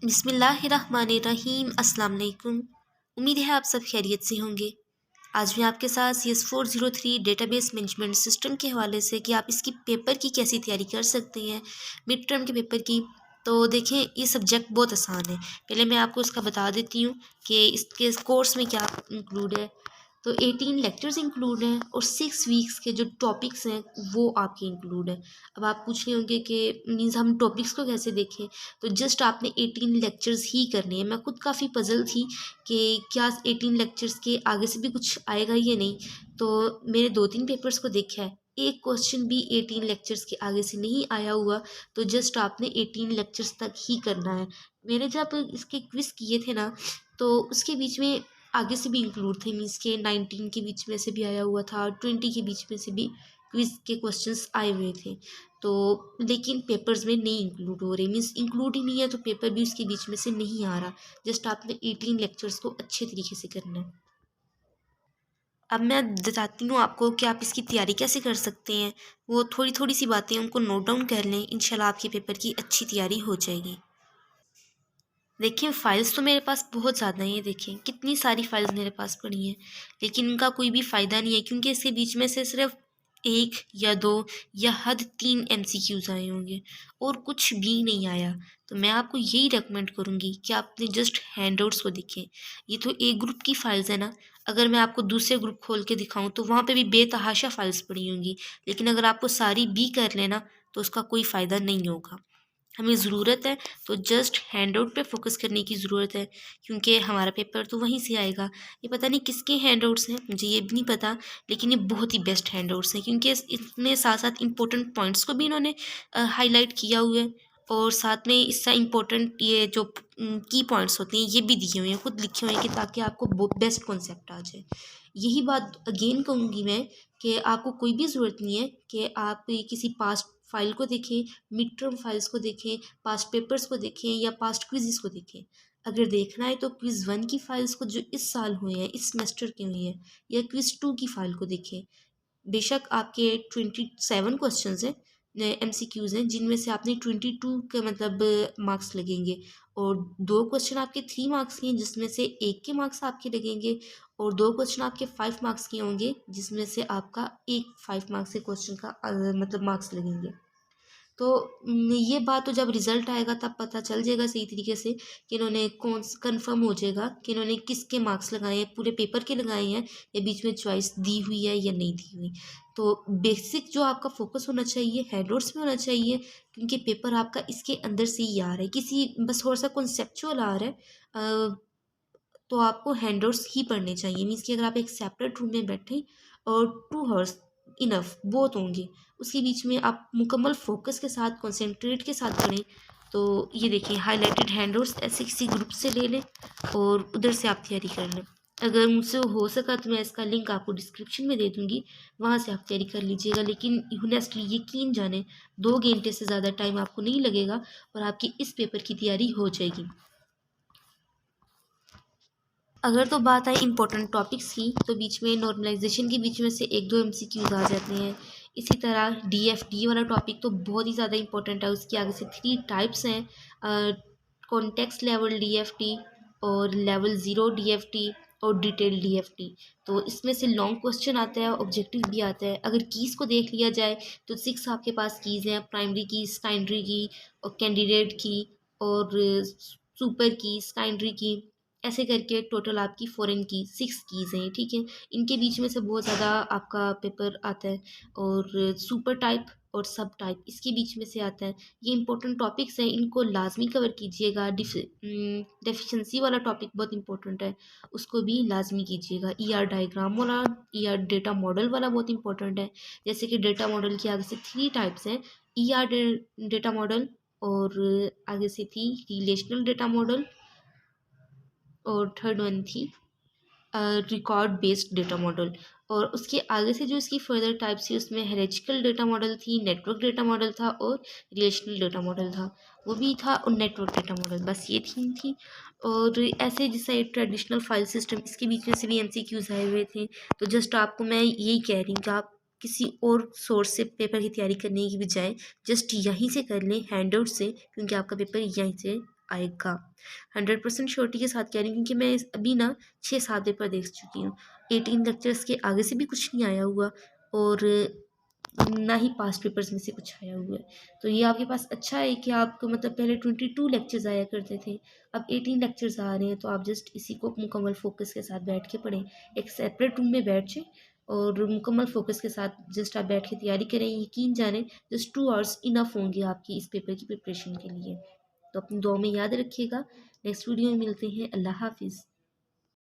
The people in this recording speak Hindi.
बिस्मिल्लाहिर्रहमानिर्रहीम अस्सलाम वालेकुम। उम्मीद है आप सब खैरियत से होंगे। आज मैं आपके साथ CS403 डेटाबेस मैनेजमेंट सिस्टम के हवाले से कि आप इसकी पेपर की कैसी तैयारी कर सकते हैं, मिड टर्म के पेपर की। तो देखें, ये सब्जेक्ट बहुत आसान है। पहले मैं आपको इसका बता देती हूँ कि इसके कोर्स में क्या इंक्लूड है। तो 18 लेक्चर्स इंक्लूड हैं और 6 वीक्स के जो टॉपिक्स हैं वो आपके इंक्लूड हैं। अब आप पूछ रहे होंगे कि मीन्स हम टॉपिक्स को कैसे देखें। तो जस्ट आपने 18 लेक्चर्स ही करने हैं। मैं खुद काफ़ी पजल थी कि क्या 18 लेक्चर्स के आगे से भी कुछ आएगा या नहीं। तो मेरे 2-3 पेपर्स को देखा है, एक क्वेश्चन भी 18 लेक्चर्स के आगे से नहीं आया हुआ। तो जस्ट आपने 18 लेक्चर्स तक ही करना है। मैंने जब इसके क्विज़ किए थे ना, तो उसके बीच में आगे से भी इंक्लूड थे। मीन्स के 19 के बीच में से भी आया हुआ था, 20 के बीच में से भी क्विज़ के क्वेश्चंस आए हुए थे। तो लेकिन पेपर्स में नहीं इंक्लूड हो रहे, मीन्स इंक्लूड ही नहीं है, तो पेपर भी उसके बीच में से नहीं आ रहा। जस्ट आपने 18 लेक्चर्स को अच्छे तरीके से करना है। अब मैं बताती हूँ आपको कि आप इसकी तैयारी कैसे कर सकते हैं। वो थोड़ी थोड़ी सी बातें उनको नोट डाउन कर लें, इंशाल्लाह आपके पेपर की अच्छी तैयारी हो जाएगी। देखिए, फ़ाइल्स तो मेरे पास बहुत ज़्यादा हैं। देखें कितनी सारी फ़ाइल्स मेरे पास पड़ी हैं, लेकिन इनका कोई भी फ़ायदा नहीं है, क्योंकि इसके बीच में से सिर्फ 1 या 2 या हद 3 MCQs आए होंगे और कुछ भी नहीं आया। तो मैं आपको यही रेकमेंड करूँगी कि आप अपने जस्ट हैंडआउट्स को देखें। ये तो एक ग्रुप की फ़ाइल्स है ना, अगर मैं आपको दूसरे ग्रुप खोल के दिखाऊँ तो वहाँ पे भी बेतहाशा फ़ाइल्स पड़ी होंगी, लेकिन अगर आपको सारी भी कर लेना तो उसका कोई फ़ायदा नहीं होगा। हमें ज़रूरत है तो जस्ट हैंडआउट पे फोकस करने की ज़रूरत है, क्योंकि हमारा पेपर तो वहीं से आएगा। ये पता नहीं किसके हैंडआउट्स हैं, मुझे ये भी नहीं पता, लेकिन ये बहुत ही बेस्ट हैंडआउट्स हैं, क्योंकि इसमें साथ साथ इंपॉर्टेंट पॉइंट्स को भी इन्होंने हाईलाइट किया हुआ है, और साथ में इसका इम्पोर्टेंट ये जो की पॉइंट्स होते हैं ये भी दिए हुए हैं, खुद लिखे हुए हैं, कि ताकि आपको बेस्ट कॉन्सेप्ट आ जाए। यही बात अगेन कहूँगी मैं कि आपको कोई भी ज़रूरत नहीं है कि आप किसी पास्ट फाइल को देखें, मिड टर्म फाइल्स को देखें, पास्ट पेपर्स को देखें या पास्ट क्विज़ेस को देखें। अगर देखना है तो क्विज़ 1 की फाइल्स को जो इस साल हुए हैं, इस सेमेस्टर के हुए हैं, या क्विज़ 2 की फाइल को देखें। बेशक आपके 27 क्वेश्चंस हैं, MCQs हैं, जिनमें से आपने 22 के मतलब मार्क्स लगेंगे, और 2 क्वेश्चन आपके 3 मार्क्स के हैं, जिसमें से 1 के मार्क्स आपके लगेंगे, और 2 क्वेश्चन आपके 5 मार्क्स के होंगे, जिसमें से आपका एक 5 मार्क्स के क्वेश्चन का मतलब मार्क्स लगेंगे। तो ये बात तो जब रिज़ल्ट आएगा तब पता चल जाएगा सही तरीके से कि इन्होंने कौन कन्फर्म हो जाएगा कि इन्होंने किसके मार्क्स लगाए हैं, पूरे पेपर के लगाए हैं या बीच में चॉइस दी हुई है या नहीं दी हुई। तो बेसिक जो आपका फोकस होना चाहिए हैंडआउट्स में होना चाहिए, क्योंकि पेपर आपका इसके अंदर से ही आ रहा है, किसी बस थोड़ा सा कॉन्सेप्चुअल आ रहा है। तो आपको हैंडआउट्स ही पढ़ने चाहिए। मीन्स कि अगर आप एक सेपरेट रूम में बैठे और 2 हॉर्स इनफ बहुत होंगे, उसके बीच में आप मुकम्मल फोकस के साथ कंसंट्रेट के साथ पढ़ें। तो ये देखिए, हाईलाइटेड हैंडआउट्स ऐसे किसी ग्रुप से ले लें और उधर से आप तैयारी कर लें। अगर मुझसे हो सका तो मैं इसका लिंक आपको डिस्क्रिप्शन में दे दूँगी, वहाँ से आप तैयारी कर लीजिएगा। लेकिन ऑनेस्टली यकीन जाने 2 घंटे से ज़्यादा टाइम आपको नहीं लगेगा और आपकी इस पेपर की तैयारी हो जाएगी। अगर तो बात आए इम्पोर्टेंट टॉपिक्स की, तो बीच में नॉर्मलाइजेशन के बीच में से 1-2 MCQs आ जाते हैं। इसी तरह DFD वाला टॉपिक तो बहुत ही ज़्यादा इंपॉर्टेंट है, उसके आगे से 3 टाइप्स हैं, कॉन्टेक्स्ट लेवल DFD और लेवल 0 DFD और डिटेल DFD। तो इसमें से लॉन्ग क्वेश्चन आता है, ऑब्जेक्टिव भी आता है। अगर कीज़ को देख लिया जाए तो 6 आपके पास कीज़ हैं, प्राइमरी की, सेकेंडरी की और कैंडिडेट की और सुपर की, सेकेंडरी की, ऐसे करके टोटल आपकी फ़ॉरेन की 6 कीज़ हैं, ठीक है। इनके बीच में से बहुत ज़्यादा आपका पेपर आता है, और सुपर टाइप और सब टाइप इसके बीच में से आता है। ये इंपॉर्टेंट टॉपिक्स हैं, इनको लाजमी कवर कीजिएगा। डेफिशिएंसी वाला टॉपिक बहुत इंपॉर्टेंट है, उसको भी लाजमी कीजिएगा। ER डायग्राम वाला, ER डेटा मॉडल वाला बहुत इंपॉर्टेंट है। जैसे कि डेटा मॉडल के आगे से 3 टाइप्स हैं, ER डेटा मॉडल, और आगे से थी रिलेशनल डेटा मॉडल, और थर्ड वन थी रिकॉर्ड बेस्ड डेटा मॉडल। और उसके आगे से जो इसकी फर्दर टाइप्स थी, उसमें हायरार्किकल डेटा मॉडल थी, नेटवर्क डेटा मॉडल था और रिलेशनल डेटा मॉडल था, वो भी था, और नेटवर्क डेटा मॉडल, बस ये थीम थी। और ऐसे जैसे ट्रेडिशनल फाइल सिस्टम, इसके बीच में से भी MCQs आए हुए थे। तो जस्ट आपको मैं यही कह रही हूँ कि आप किसी और सोर्स से पेपर की तैयारी करने की बजाय जस्ट यहीं से कर लें, हैंडआउट से, क्योंकि आपका पेपर यहीं से आएगा। 100% श्योरिटी के साथ कह रही हूँ, क्योंकि मैं अभी ना 6-7 पेपर देख चुकी हूँ। 18 लेक्चर्स के आगे से भी कुछ नहीं आया हुआ और ना ही पास्ट पेपर्स में से कुछ आया हुआ है। तो ये आपके पास अच्छा है कि आपको मतलब पहले 22 लेक्चर्स आया करते थे, अब 18 लेक्चर्स आ रहे हैं। तो आप जस्ट इसी को मुकम्मल फ़ोकस के साथ बैठ के पढ़ें। एक सेपरेट रूम में बैठ जाएँ और मुकम्मल फ़ोकस के साथ जस्ट आप बैठ के तैयारी करें। यकीन जानें, जस्ट 2 आवर्स इनफ होंगे आपकी इस पेपर की प्रिपरेशन के लिए। तो अपनी दुआ में याद रखिएगा। नेक्स्ट वीडियो में मिलते हैं। अल्लाह हाफ़िज़।